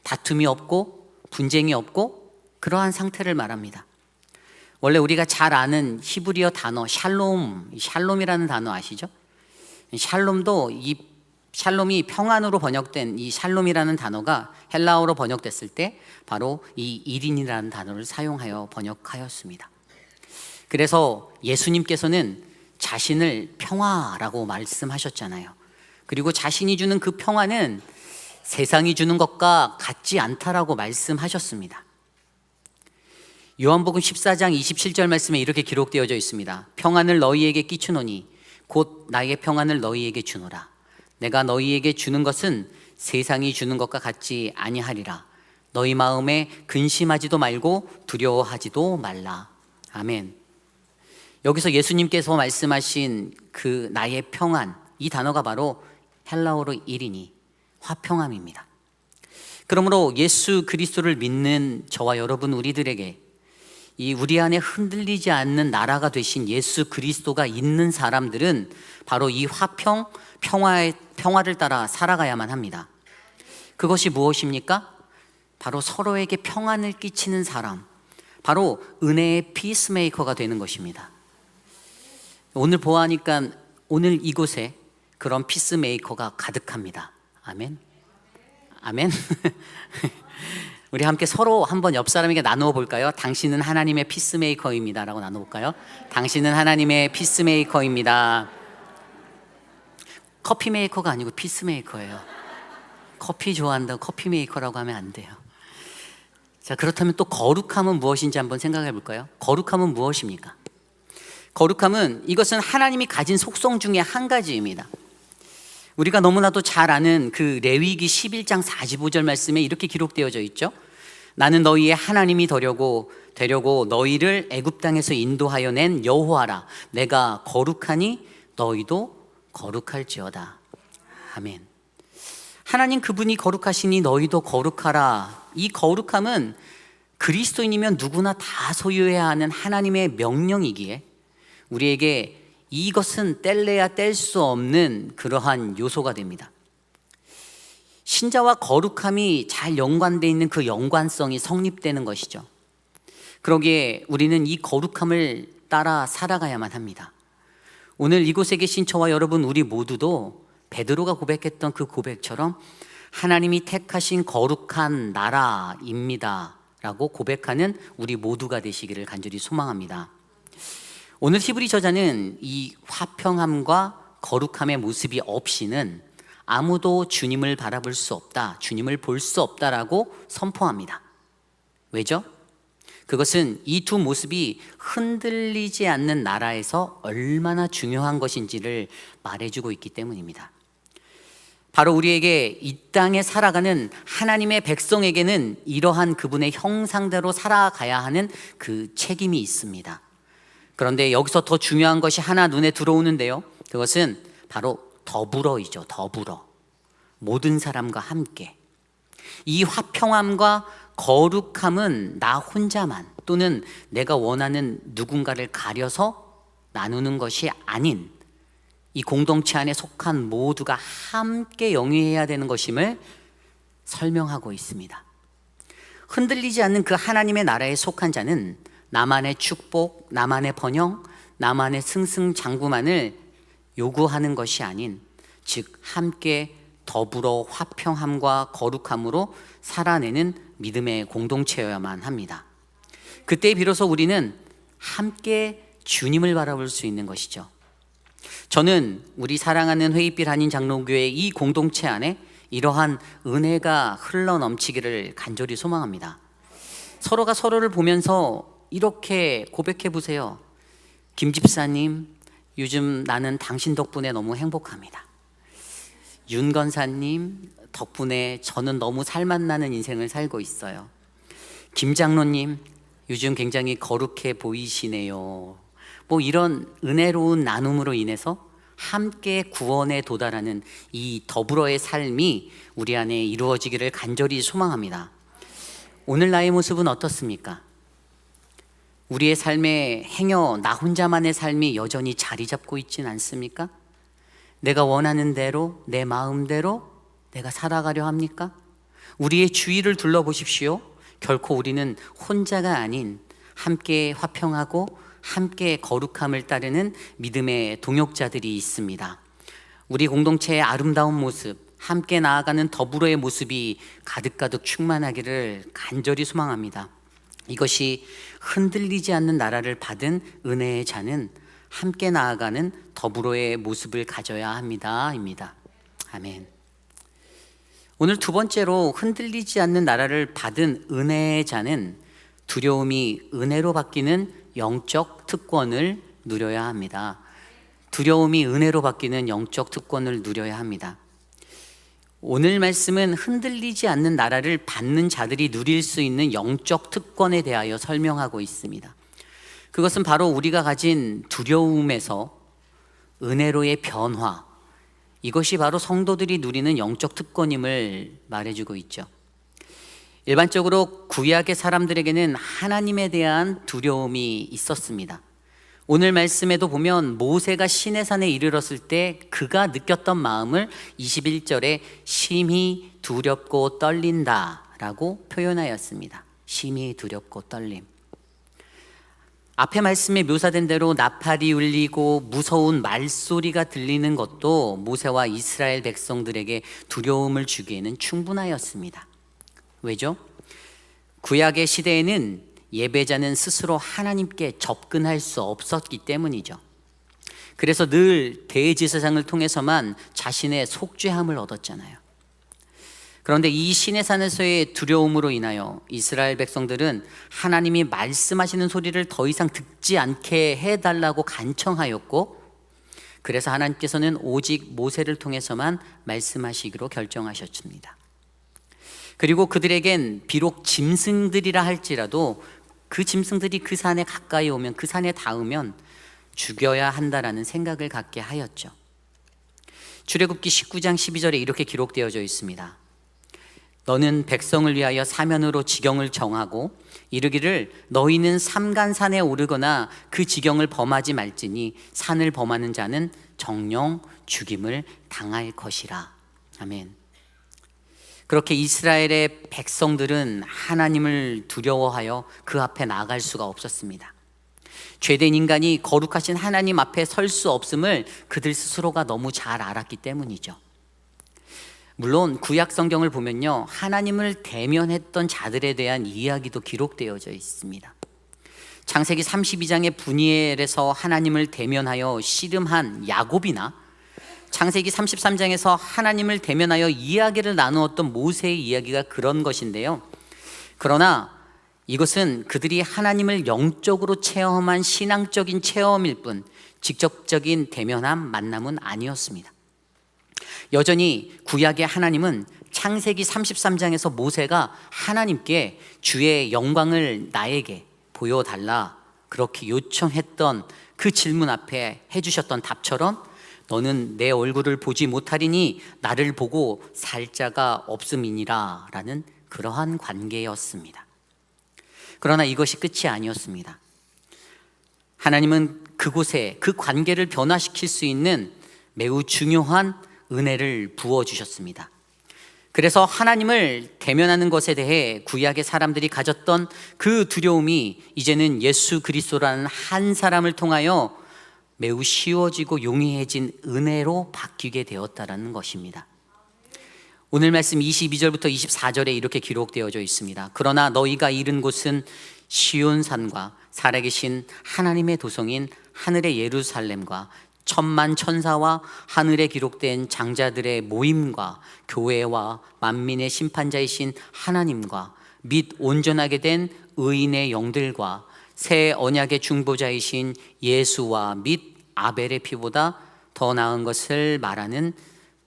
다툼이 없고 분쟁이 없고 그러한 상태를 말합니다. 원래 우리가 잘 아는 히브리어 단어 샬롬이라는 단어 아시죠? 샬롬도 이 샬롬이 평안으로 번역된 이 샬롬이라는 단어가 헬라어로 번역됐을 때 바로 이 1인이라는 단어를 사용하여 번역하였습니다. 그래서 예수님께서는 자신을 평화라고 말씀하셨잖아요. 그리고 자신이 주는 그 평화는 세상이 주는 것과 같지 않다라고 말씀하셨습니다. 요한복음 14장 27절 말씀에 이렇게 기록되어져 있습니다. 평안을 너희에게 끼치노니 곧 나의 평안을 너희에게 주노라. 내가 너희에게 주는 것은 세상이 주는 것과 같지 아니하리라. 너희 마음에 근심하지도 말고 두려워하지도 말라. 아멘. 여기서 예수님께서 말씀하신 그 나의 평안, 이 단어가 바로 헬라어로 1인이 화평함입니다. 그러므로 예수 그리스도를 믿는 저와 여러분 우리들에게 이 우리 안에 흔들리지 않는 나라가 되신 예수 그리스도가 있는 사람들은 바로 이 평화를 따라 살아가야만 합니다. 그것이 무엇입니까? 바로 서로에게 평안을 끼치는 사람, 바로 은혜의 피스메이커가 되는 것입니다. 오늘 보아하니까 오늘 이곳에 그런 피스메이커가 가득합니다. 아멘. 아멘. 우리 함께 서로 한번 옆 사람에게 나누어 볼까요? 당신은 하나님의 피스메이커입니다 라고 나눠볼까요? 당신은 하나님의 피스메이커입니다. 커피 메이커가 아니고 피스메이커예요. 커피 좋아한다고 커피 메이커라고 하면 안 돼요. 자, 그렇다면 또 거룩함은 무엇인지 한번 생각해 볼까요? 거룩함은 무엇입니까? 거룩함은 이것은 하나님이 가진 속성 중에 한 가지입니다. 우리가 너무나도 잘 아는 그 레위기 11장 45절 말씀에 이렇게 기록되어져 있죠. 나는 너희의 하나님이 되려고 너희를 애굽 땅에서 인도하여 낸 여호와라. 내가 거룩하니 너희도 거룩할지어다. 아멘. 하나님 그분이 거룩하시니 너희도 거룩하라. 이 거룩함은 그리스도인이면 누구나 다 소유해야 하는 하나님의 명령이기에 우리에게 이것은 뗄래야 뗄 수 없는 그러한 요소가 됩니다. 신자와 거룩함이 잘 연관되어 있는 그 연관성이 성립되는 것이죠. 그러기에 우리는 이 거룩함을 따라 살아가야만 합니다. 오늘 이곳에 계신 저와 여러분 우리 모두도 베드로가 고백했던 그 고백처럼 하나님이 택하신 거룩한 나라입니다 라고 고백하는 우리 모두가 되시기를 간절히 소망합니다. 오늘 히브리 저자는 이 화평함과 거룩함의 모습이 없이는 아무도 주님을 바라볼 수 없다, 주님을 볼 수 없다라고 선포합니다. 왜죠? 그것은 이 두 모습이 흔들리지 않는 나라에서 얼마나 중요한 것인지를 말해주고 있기 때문입니다. 바로 우리에게 이 땅에 살아가는 하나님의 백성에게는 이러한 그분의 형상대로 살아가야 하는 그 책임이 있습니다. 그런데 여기서 더 중요한 것이 하나 눈에 들어오는데요. 그것은 바로 더불어이죠. 더불어. 모든 사람과 함께. 이 화평함과 거룩함은 나 혼자만 또는 내가 원하는 누군가를 가려서 나누는 것이 아닌 이 공동체 안에 속한 모두가 함께 영위해야 되는 것임을 설명하고 있습니다. 흔들리지 않는 그 하나님의 나라에 속한 자는 나만의 축복, 나만의 번영, 나만의 승승장구만을 요구하는 것이 아닌 즉 함께 더불어 화평함과 거룩함으로 살아내는 믿음의 공동체여야만 합니다. 그때 비로소 우리는 함께 주님을 바라볼 수 있는 것이죠. 저는 우리 사랑하는 회의빛 한인 장로교회 이 공동체 안에 이러한 은혜가 흘러넘치기를 간절히 소망합니다. 서로가 서로를 보면서 이렇게 고백해 보세요. 김 집사님, 요즘 나는 당신 덕분에 너무 행복합니다. 윤 건사님 덕분에 저는 너무 살맛나는 인생을 살고 있어요. 김 장로님, 요즘 굉장히 거룩해 보이시네요. 뭐 이런 은혜로운 나눔으로 인해서 함께 구원에 도달하는 이 더불어의 삶이 우리 안에 이루어지기를 간절히 소망합니다. 오늘 나의 모습은 어떻습니까? 우리의 삶에 행여 나 혼자만의 삶이 여전히 자리 잡고 있진 않습니까? 내가 원하는 대로 내 마음대로 내가 살아가려 합니까? 우리의 주위를 둘러보십시오. 결코 우리는 혼자가 아닌 함께 화평하고 함께 거룩함을 따르는 믿음의 동역자들이 있습니다. 우리 공동체의 아름다운 모습, 함께 나아가는 더불어의 모습이 가득가득 충만하기를 간절히 소망합니다. 이것이 흔들리지 않는 나라를 받은 은혜의 자는 함께 나아가는 더불어의 모습을 가져야 합니다입니다. 아멘. 오늘 두 번째로 흔들리지 않는 나라를 받은 은혜의 자는 두려움이 은혜로 바뀌는 영적 특권을 누려야 합니다. 두려움이 은혜로 바뀌는 영적 특권을 누려야 합니다. 오늘 말씀은 흔들리지 않는 나라를 받는 자들이 누릴 수 있는 영적 특권에 대하여 설명하고 있습니다. 그것은 바로 우리가 가진 두려움에서 은혜로의 변화, 이것이 바로 성도들이 누리는 영적 특권임을 말해주고 있죠. 일반적으로 구약의 사람들에게는 하나님에 대한 두려움이 있었습니다. 오늘 말씀에도 보면 모세가 시내산에 이르렀을 때 그가 느꼈던 마음을 21절에 심히 두렵고 떨린다라고 표현하였습니다. 심히 두렵고 떨림. 앞에 말씀에 묘사된 대로 나팔이 울리고 무서운 말소리가 들리는 것도 모세와 이스라엘 백성들에게 두려움을 주기에는 충분하였습니다. 왜죠? 구약의 시대에는 예배자는 스스로 하나님께 접근할 수 없었기 때문이죠. 그래서 늘 대제사장을 통해서만 자신의 속죄함을 얻었잖아요. 그런데 이 시내산에서의 두려움으로 인하여 이스라엘 백성들은 하나님이 말씀하시는 소리를 더 이상 듣지 않게 해달라고 간청하였고, 그래서 하나님께서는 오직 모세를 통해서만 말씀하시기로 결정하셨습니다. 그리고 그들에겐 비록 짐승들이라 할지라도 그 짐승들이 그 산에 가까이 오면, 그 산에 닿으면 죽여야 한다라는 생각을 갖게 하였죠. 출애굽기 19장 12절에 이렇게 기록되어져 있습니다. 너는 백성을 위하여 사면으로 지경을 정하고 이르기를 너희는 삼간산에 오르거나 그 지경을 범하지 말지니 산을 범하는 자는 정령 죽임을 당할 것이라. 아멘. 그렇게 이스라엘의 백성들은 하나님을 두려워하여 그 앞에 나아갈 수가 없었습니다. 죄된 인간이 거룩하신 하나님 앞에 설 수 없음을 그들 스스로가 너무 잘 알았기 때문이죠. 물론 구약 성경을 보면요, 하나님을 대면했던 자들에 대한 이야기도 기록되어져 있습니다. 창세기 32장의 분이엘에서 하나님을 대면하여 씨름한 야곱이나 창세기 33장에서 하나님을 대면하여 이야기를 나누었던 모세의 이야기가 그런 것인데요. 그러나 이것은 그들이 하나님을 영적으로 체험한 신앙적인 체험일 뿐 직접적인 대면함, 만남은 아니었습니다. 여전히 구약의 하나님은 창세기 33장에서 모세가 하나님께 주의 영광을 나에게 보여달라 그렇게 요청했던 그 질문 앞에 해주셨던 답처럼 너는 내 얼굴을 보지 못하리니 나를 보고 살 자가 없음이니라 라는 그러한 관계였습니다. 그러나 이것이 끝이 아니었습니다. 하나님은 그곳에 그 관계를 변화시킬 수 있는 매우 중요한 은혜를 부어주셨습니다. 그래서 하나님을 대면하는 것에 대해 구약의 사람들이 가졌던 그 두려움이 이제는 예수 그리스도라는 한 사람을 통하여 매우 쉬워지고 용이해진 은혜로 바뀌게 되었다는 것입니다. 오늘 말씀 22절부터 24절에 이렇게 기록되어져 있습니다. 그러나 너희가 이른 곳은 시온산과 살아계신 하나님의 도성인 하늘의 예루살렘과 천만 천사와 하늘에 기록된 장자들의 모임과 교회와 만민의 심판자이신 하나님과 및 온전하게 된 의인의 영들과 새 언약의 중보자이신 예수와 및 아벨의 피보다 더 나은 것을 말하는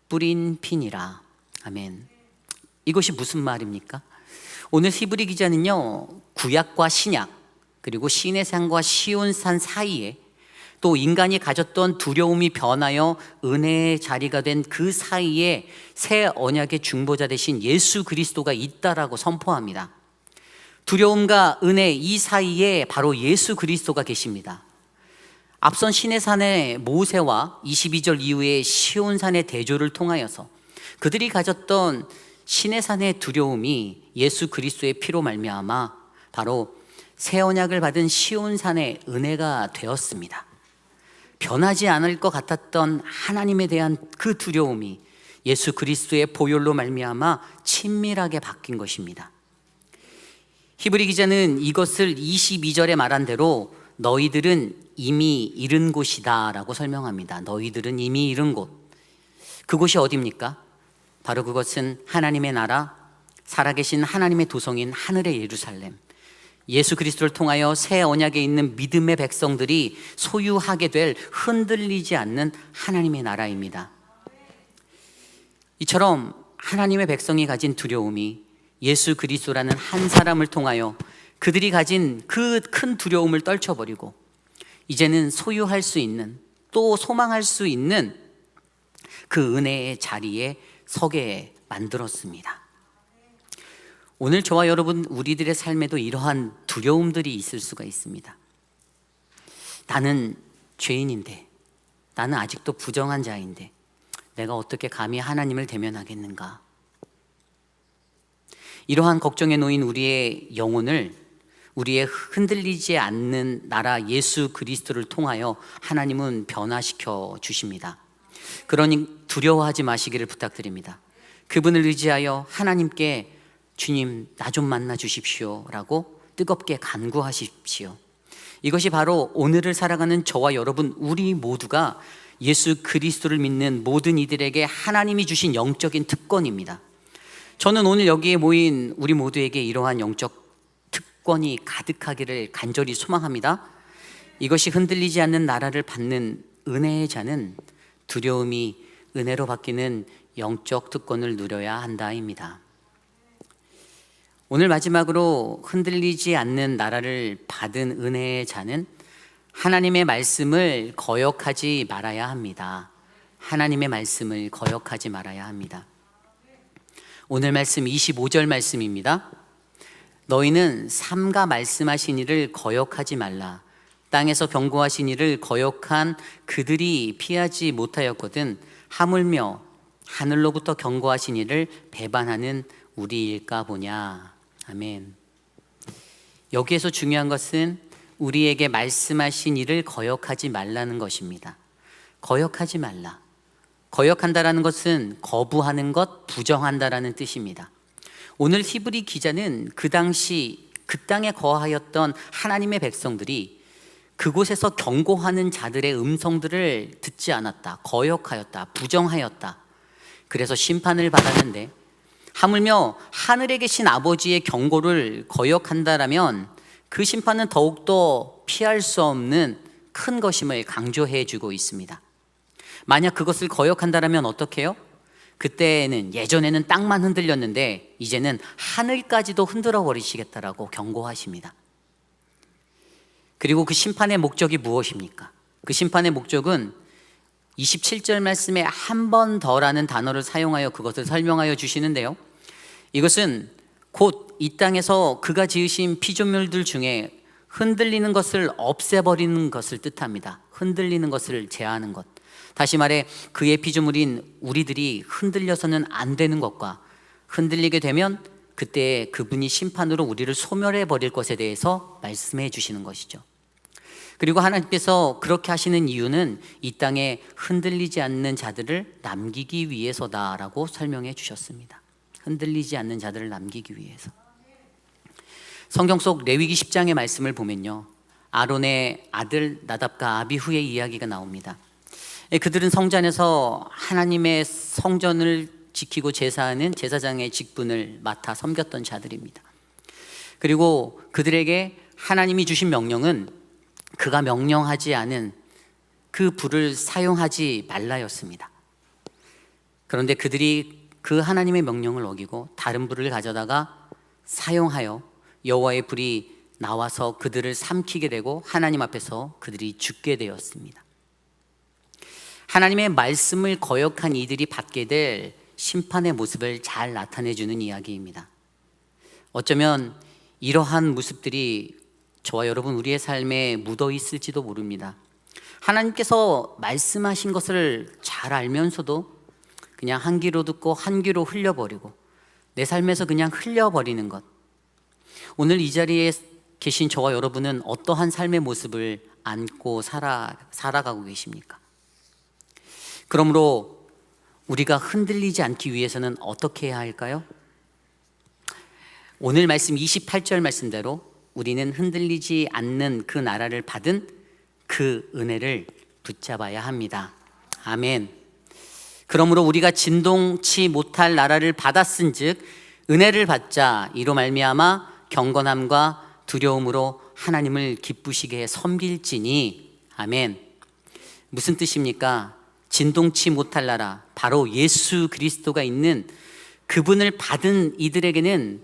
뿌린 피니라. 아멘. 이것이 무슨 말입니까? 오늘 히브리 기자는요, 구약과 신약 그리고 시내산과 시온산 사이에 또 인간이 가졌던 두려움이 변하여 은혜의 자리가 된 그 사이에 새 언약의 중보자 되신 예수 그리스도가 있다라고 선포합니다. 두려움과 은혜 이 사이에 바로 예수 그리스도가 계십니다. 앞선 시내산의 모세와 22절 이후에 시온산의 대조를 통하여서 그들이 가졌던 시내산의 두려움이 예수 그리스도의 피로 말미암아 바로 새 언약을 받은 시온산의 은혜가 되었습니다. 변하지 않을 것 같았던 하나님에 대한 그 두려움이 예수 그리스도의 보혈로 말미암아 친밀하게 바뀐 것입니다. 히브리 기자는 이것을 22절에 말한 대로 너희들은 이미 이른 곳이다 라고 설명합니다. 너희들은 이미 이른 곳. 그곳이 어디입니까? 바로 그것은 하나님의 나라, 살아계신 하나님의 도성인 하늘의 예루살렘, 예수 그리스도를 통하여 새 언약에 있는 믿음의 백성들이 소유하게 될 흔들리지 않는 하나님의 나라입니다. 이처럼 하나님의 백성이 가진 두려움이 예수 그리스도라는 한 사람을 통하여 그들이 가진 그 큰 두려움을 떨쳐버리고 이제는 소유할 수 있는, 또 소망할 수 있는 그 은혜의 자리에 서게 만들었습니다. 오늘 저와 여러분 우리들의 삶에도 이러한 두려움들이 있을 수가 있습니다. 나는 죄인인데, 나는 아직도 부정한 자인데 내가 어떻게 감히 하나님을 대면하겠는가? 이러한 걱정에 놓인 우리의 영혼을 우리의 흔들리지 않는 나라 예수 그리스도를 통하여 하나님은 변화시켜 주십니다. 그러니 두려워하지 마시기를 부탁드립니다. 그분을 의지하여 하나님께 주님, 나 좀 만나 주십시오 라고 뜨겁게 간구하십시오. 이것이 바로 오늘을 살아가는 저와 여러분, 우리 모두가 예수 그리스도를 믿는 모든 이들에게 하나님이 주신 영적인 특권입니다. 저는 오늘 여기에 모인 우리 모두에게 이러한 영적 특권이 가득하기를 간절히 소망합니다. 이것이 흔들리지 않는 나라를 받는 은혜의 자는 두려움이 은혜로 바뀌는 영적 특권을 누려야 한다입니다. 오늘 마지막으로 흔들리지 않는 나라를 받은 은혜의 자는 하나님의 말씀을 거역하지 말아야 합니다. 하나님의 말씀을 거역하지 말아야 합니다. 오늘 말씀 25절 말씀입니다. 너희는 삼가 말씀하신 이를 거역하지 말라. 땅에서 경고하신 이를 거역한 그들이 피하지 못하였거든 하물며 하늘로부터 경고하신 이를 배반하는 우리일까 보냐. 아멘. 여기에서 중요한 것은 우리에게 말씀하신 이를 거역하지 말라는 것입니다. 거역하지 말라. 거역한다라는 것은 거부하는 것, 부정한다라는 뜻입니다. 오늘 히브리 기자는 그 당시 그 땅에 거하였던 하나님의 백성들이 그곳에서 경고하는 자들의 음성들을 듣지 않았다, 거역하였다, 부정하였다. 그래서 심판을 받았는데, 하물며 하늘에 계신 아버지의 경고를 거역한다라면 그 심판은 더욱더 피할 수 없는 큰 것임을 강조해 주고 있습니다. 만약 그것을 거역한다라면 어떻게 해요? 그때는 예전에는 땅만 흔들렸는데 이제는 하늘까지도 흔들어 버리시겠다라고 경고하십니다. 그리고 그 심판의 목적이 무엇입니까? 그 심판의 목적은 27절 말씀에 한 번 더라는 단어를 사용하여 그것을 설명하여 주시는데요. 이것은 곧 이 땅에서 그가 지으신 피조물들 중에 흔들리는 것을 없애버리는 것을 뜻합니다. 흔들리는 것을 제하는 것. 다시 말해 그의 피조물인 우리들이 흔들려서는 안 되는 것과 흔들리게 되면 그때 그분이 심판으로 우리를 소멸해 버릴 것에 대해서 말씀해 주시는 것이죠. 그리고 하나님께서 그렇게 하시는 이유는 이 땅에 흔들리지 않는 자들을 남기기 위해서다라고 설명해 주셨습니다. 흔들리지 않는 자들을 남기기 위해서. 성경 속 레위기 10장의 말씀을 보면요, 아론의 아들 나답과 아비후의 이야기가 나옵니다. 그들은 성전에서 하나님의 성전을 지키고 제사하는 제사장의 직분을 맡아 섬겼던 자들입니다. 그리고 그들에게 하나님이 주신 명령은 그가 명령하지 않은 그 불을 사용하지 말라였습니다. 그런데 그들이 그 하나님의 명령을 어기고 다른 불을 가져다가 사용하여 여호와의 불이 나와서 그들을 삼키게 되고 하나님 앞에서 그들이 죽게 되었습니다. 하나님의 말씀을 거역한 이들이 받게 될 심판의 모습을 잘 나타내주는 이야기입니다. 어쩌면 이러한 모습들이 저와 여러분 우리의 삶에 묻어 있을지도 모릅니다. 하나님께서 말씀하신 것을 잘 알면서도 그냥 한 귀로 듣고 한 귀로 흘려버리고 내 삶에서 그냥 흘려버리는 것. 오늘 이 자리에 계신 저와 여러분은 어떠한 삶의 모습을 안고 살아가고 계십니까? 그러므로 우리가 흔들리지 않기 위해서는 어떻게 해야 할까요? 오늘 말씀 28절 말씀대로 우리는 흔들리지 않는 그 나라를 받은 그 은혜를 붙잡아야 합니다. 아멘. 그러므로 우리가 진동치 못할 나라를 받았은즉 은혜를 받자 이로 말미암아 경건함과 두려움으로 하나님을 기쁘시게 섬길지니. 아멘. 무슨 뜻입니까? 진동치 못할 나라, 바로 예수 그리스도가 있는 그분을 받은 이들에게는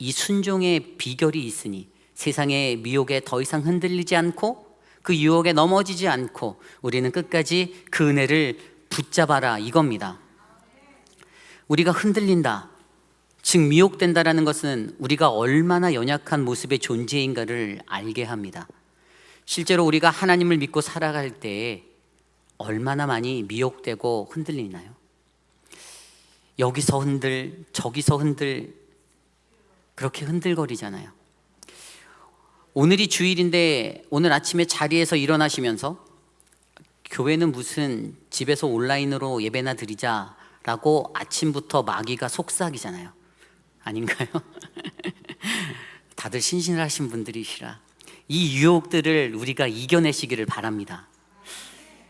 이 순종의 비결이 있으니 세상의 미혹에 더 이상 흔들리지 않고 그 유혹에 넘어지지 않고 우리는 끝까지 그 은혜를 붙잡아라, 이겁니다. 우리가 흔들린다, 즉 미혹된다라는 것은 우리가 얼마나 연약한 모습의 존재인가를 알게 합니다. 실제로 우리가 하나님을 믿고 살아갈 때 얼마나 많이 미혹되고 흔들리나요? 여기서 흔들, 저기서 흔들, 그렇게 흔들거리잖아요. 오늘이 주일인데 오늘 아침에 자리에서 일어나시면서 교회는 무슨 집에서 온라인으로 예배나 드리자라고 아침부터 마귀가 속삭이잖아요. 아닌가요? 다들 신신하신 분들이시라 이 유혹들을 우리가 이겨내시기를 바랍니다.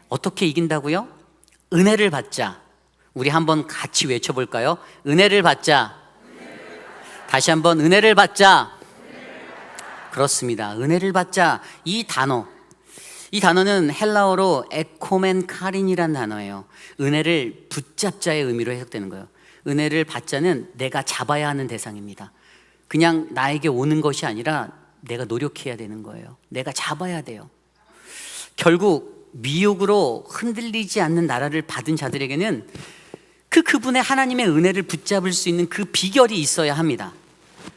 어떻게 이긴다고요? 은혜를 받자. 우리 한번 같이 외쳐볼까요? 은혜를 받자. 다시 한번 은혜를 받자. 그렇습니다. 은혜를 받자. 이 단어는 헬라어로 에코멘 카린이란 단어예요. 은혜를 붙잡자의 의미로 해석되는 거예요. 은혜를 받자는 내가 잡아야 하는 대상입니다. 그냥 나에게 오는 것이 아니라 내가 노력해야 되는 거예요. 내가 잡아야 돼요. 결국 미혹으로 흔들리지 않는 나라를 받은 자들에게는 그분의 하나님의 은혜를 붙잡을 수 있는 그 비결이 있어야 합니다.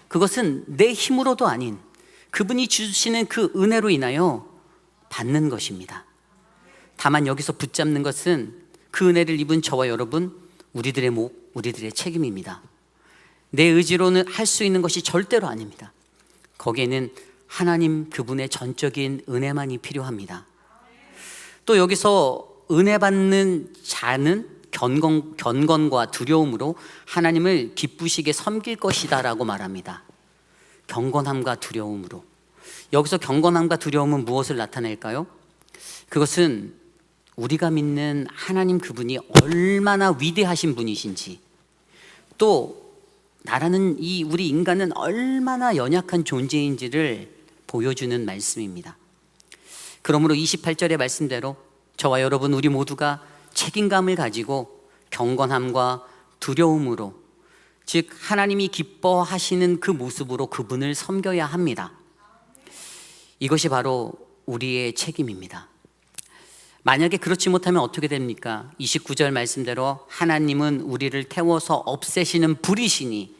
그것은 내 힘으로도 아닌 그분이 주시는 그 은혜로 인하여 받는 것입니다. 다만 여기서 붙잡는 것은 그 은혜를 입은 저와 여러분, 우리들의 목, 우리들의 책임입니다. 내 의지로는 할 수 있는 것이 절대로 아닙니다. 거기에는 하나님 그분의 전적인 은혜만이 필요합니다. 또 여기서 은혜 받는 자는 경건과 두려움으로 하나님을 기쁘시게 섬길 것이다 라고 말합니다. 경건함과 두려움으로. 여기서 경건함과 두려움은 무엇을 나타낼까요? 그것은 우리가 믿는 하나님 그분이 얼마나 위대하신 분이신지, 또 나라는 우리 인간은 얼마나 연약한 존재인지를 보여주는 말씀입니다. 그러므로 28절의 말씀대로 저와 여러분 우리 모두가 책임감을 가지고 경건함과 두려움으로, 즉 하나님이 기뻐하시는 그 모습으로 그분을 섬겨야 합니다. 이것이 바로 우리의 책임입니다. 만약에 그렇지 못하면 어떻게 됩니까? 29절 말씀대로 하나님은 우리를 태워서 없애시는 불이시니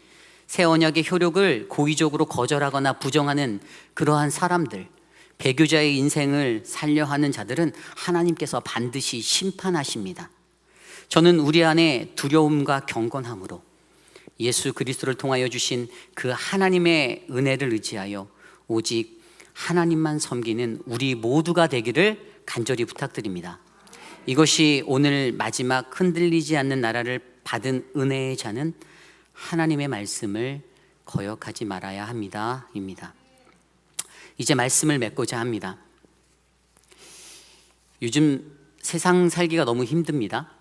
새 언약의 효력을 고의적으로 거절하거나 부정하는 그러한 사람들, 배교자의 인생을 살려 하는 자들은 하나님께서 반드시 심판하십니다. 저는 우리 안에 두려움과 경건함으로 예수 그리스도를 통하여 주신 그 하나님의 은혜를 의지하여 오직 하나님만 섬기는 우리 모두가 되기를 간절히 부탁드립니다. 이것이 오늘 마지막 흔들리지 않는 나라를 받은 은혜의 자는 하나님의 말씀을 거역하지 말아야 합니다. 입니다. 이제 말씀을 맺고자 합니다. 요즘 세상 살기가 너무 힘듭니다.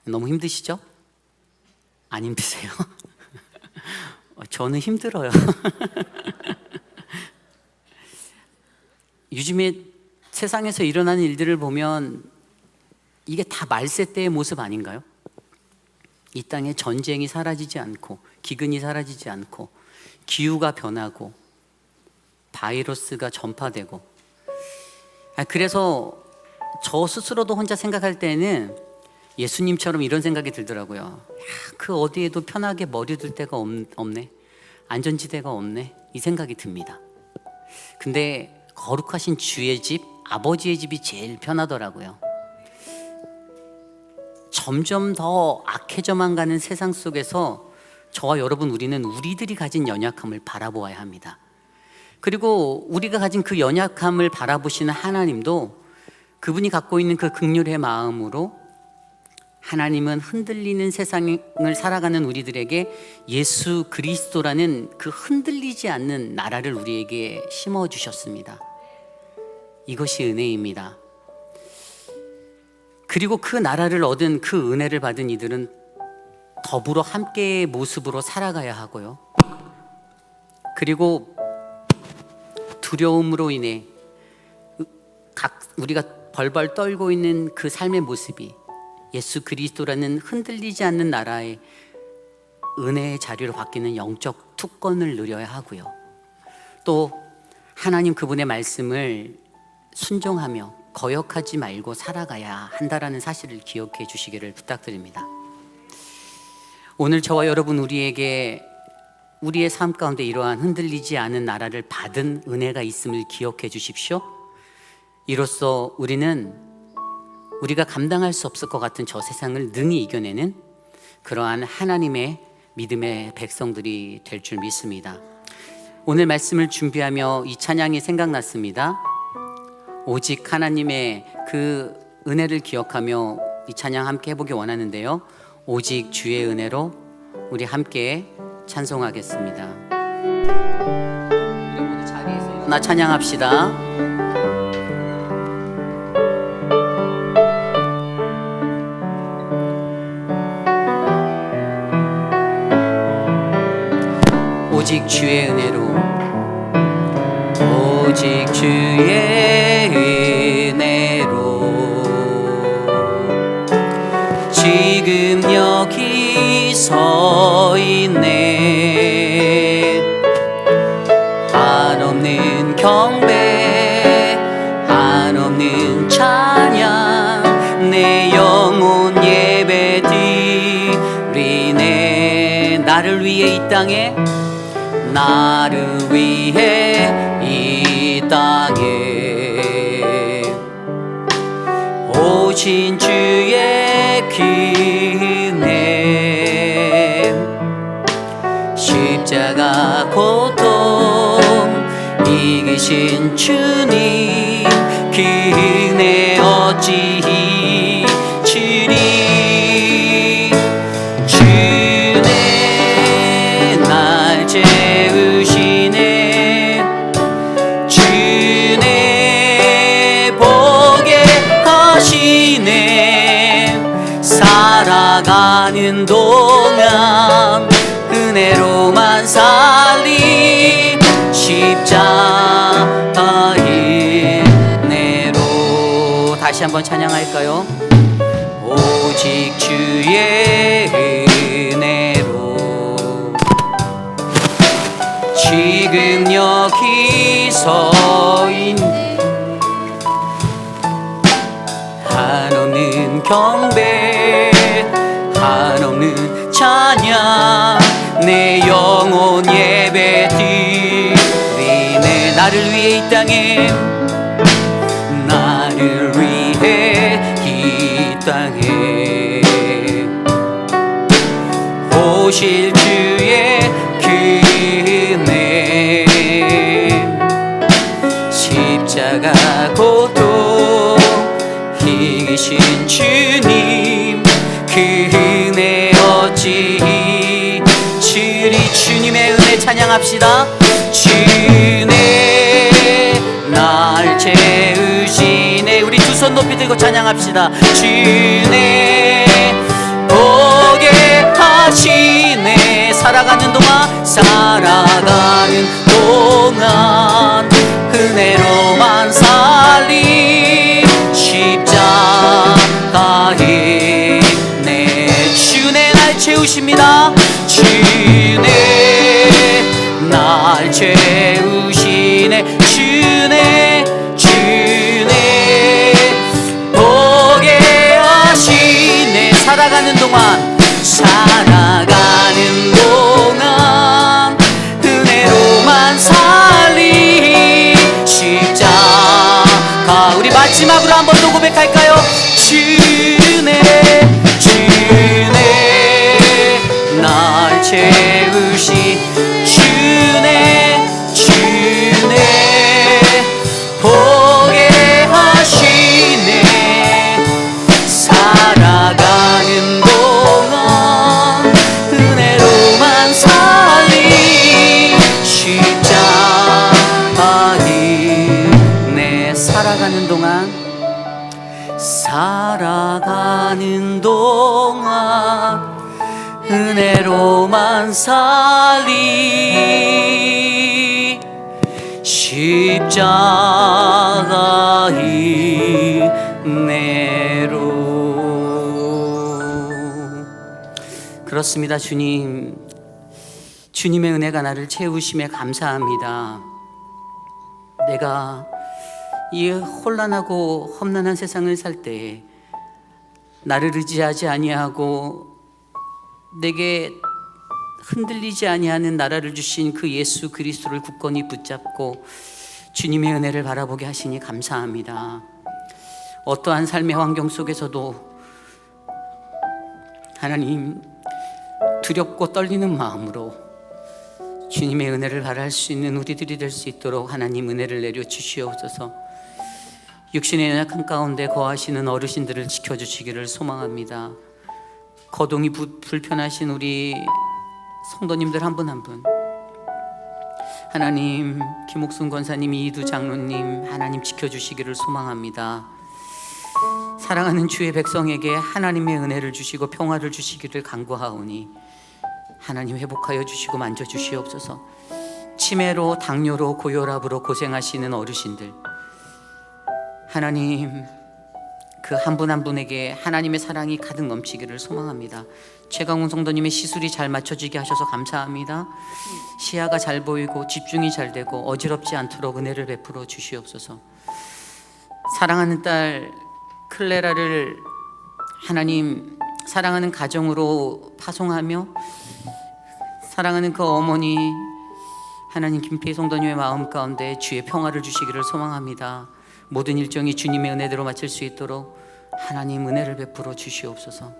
너무 힘드시죠? 안 힘드세요? 저는 힘들어요. 요즘에 세상에서 일어나는 일들을 보면 이게 다 말세 때의 모습 아닌가요? 이 땅에 전쟁이 사라지지 않고, 기근이 사라지지 않고, 기후가 변하고, 바이러스가 전파되고. 그래서 저 스스로도 혼자 생각할 때는 예수님처럼 이런 생각이 들더라고요. 그 어디에도 편하게 머리 둘 데가 없네, 안전지대가 없네, 이 생각이 듭니다. 근데 거룩하신 주의 집, 아버지의 집이 제일 편하더라고요. 점점 더 악해져만 가는 세상 속에서 저와 여러분, 우리는 우리들이 가진 연약함을 바라보아야 합니다. 그리고 우리가 가진 그 연약함을 바라보시는 하나님도 그분이 갖고 있는 그 긍휼의 마음으로 하나님은 흔들리는 세상을 살아가는 우리들에게 예수 그리스도라는 그 흔들리지 않는 나라를 우리에게 심어주셨습니다. 이것이 은혜입니다. 그리고 그 나라를 얻은 그 은혜를 받은 이들은 더불어 함께의 모습으로 살아가야 하고요. 그리고 두려움으로 인해 우리가 벌벌 떨고 있는 그 삶의 모습이 예수 그리스도라는 흔들리지 않는 나라의 은혜의 자리로 바뀌는 영적 특권을 누려야 하고요. 또 하나님 그분의 말씀을 순종하며 거역하지 말고 살아가야 한다라는 사실을 기억해 주시기를 부탁드립니다. 오늘 저와 여러분 우리에게 우리의 삶 가운데 이러한 흔들리지 않은 나라를 받은 은혜가 있음을 기억해 주십시오. 이로써 우리는 우리가 감당할 수 없을 것 같은 저 세상을 능히 이겨내는 그러한 하나님의 믿음의 백성들이 될 줄 믿습니다. 오늘 말씀을 준비하며 이 찬양이 생각났습니다. 오직 하나님의 그 은혜를 기억하며 이 찬양 함께 해보기 원하는데요. 오직 주의 은혜로 우리 함께 찬송하겠습니다. 우리 모두 자리에서 일어나 찬양합시다. 오직 주의 은혜로, 오직 주의 은혜로 지금 여기 서 있네. 한없는 경배, 한없는 찬양, 내 영혼 예배 드리네. 나를 위해 이 땅에, 나를 위해 이 땅에 오신 주의 기네. 십자가 고통 이기신 주님 기네 어찌 잊으리. 주네 날 재우시네. 주네 보게 하시네. 살아가는 동안 은혜로만 살리. 십자가의 은혜로. 다시 한번 찬양할까요? 오직 주의 은혜로 지금 여기 서 있네. 한없는 경배, 한없는 찬양, 내 영혼 예배 드리네. 나를 위해 이 땅에, 나를 위해 이 땅에 오실 주의 은혜. 십자가 고통 이기신 주님 그 은혜 어찌 잊으리. 주님의 은혜 찬양합시다. 주네 날 재우시네. 우리 두 손 높이 들고 찬양합시다. 주네 보게 하시네. 살아가는 동안, 살아가는 동안 은혜로만 살리. 십자가의 내 주네 날 채우십니다. 주네 날 채우시네. 주네 주네 보게 하시네. 살아가는 동안, 살아가는 동안 은혜로만 살리. 십자가. 우리 마지막으로 한 번 더 고백할까요? 주네 주네 날 채우시. 주네 주네 보게 하시네. 살아가는 동안 은혜로만 살리. 십자가의 내 살아가는 동안, 살아가는 동안 은혜로만 살리. 십자가의 은혜로. 그렇습니다. 주님, 주님의 은혜가 나를 채우심에 감사합니다. 내가 이 혼란하고 험난한 세상을 살 때 나를 의지하지 아니하고 내게 흔들리지 아니하는 나라를 주신 그 예수 그리스도를 굳건히 붙잡고 주님의 은혜를 바라보게 하시니 감사합니다. 어떠한 삶의 환경 속에서도 하나님, 두렵고 떨리는 마음으로 주님의 은혜를 바랄 수 있는 우리들이 될 수 있도록 하나님 은혜를 내려 주시옵소서. 육신의 연약한 가운데 거하시는 어르신들을 지켜주시기를 소망합니다. 거동이 불편하신 우리 성도님들 한 분 한 분, 하나님, 김옥순 권사님, 이두 장로님, 하나님 지켜주시기를 소망합니다. 사랑하는 주의 백성에게 하나님의 은혜를 주시고 평화를 주시기를 간구하오니 하나님 회복하여 주시고 만져주시옵소서. 치매로, 당뇨로, 고혈압으로 고생하시는 어르신들, 하나님, 그 한 분 한 분에게 하나님의 사랑이 가득 넘치기를 소망합니다. 최강훈 성도님의 시술이 잘 맞춰지게 하셔서 감사합니다. 시야가 잘 보이고 집중이 잘 되고 어지럽지 않도록 은혜를 베풀어 주시옵소서. 사랑하는 딸 클레라를 하나님 사랑하는 가정으로 파송하며 사랑하는 그 어머니 하나님 김필 성도님의 마음 가운데 주의 평화를 주시기를 소망합니다. 모든 일정이 주님의 은혜대로 마칠 수 있도록 하나님 은혜를 베풀어 주시옵소서.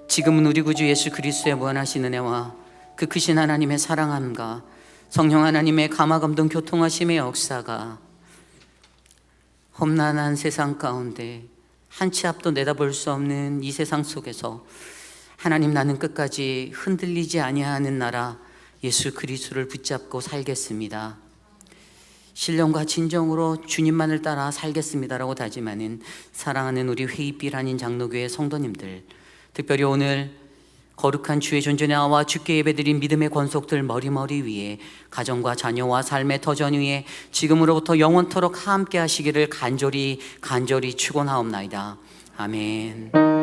지금은 우리 구주 예수 그리스도의 무한하신 은혜와 그 크신 하나님의 사랑함과 성령 하나님의 감화감동 교통하심의 역사가 험난한 세상 가운데 한 치 앞도 내다볼 수 없는 이 세상 속에서 하나님, 나는 끝까지 흔들리지 아니하는 나라 예수 그리스도를 붙잡고 살겠습니다. 신령과 진정으로 주님만을 따라 살겠습니다라고 다짐하는 사랑하는 우리 회의빛 한인 장로교회 성도님들, 특별히 오늘 거룩한 주의 존전에 나와 주께 예배드린 믿음의 권속들 머리머리 위에 가정과 자녀와 삶의 터전 위에 지금으로부터 영원토록 함께 하시기를 간절히 축원하옵나이다. 아멘.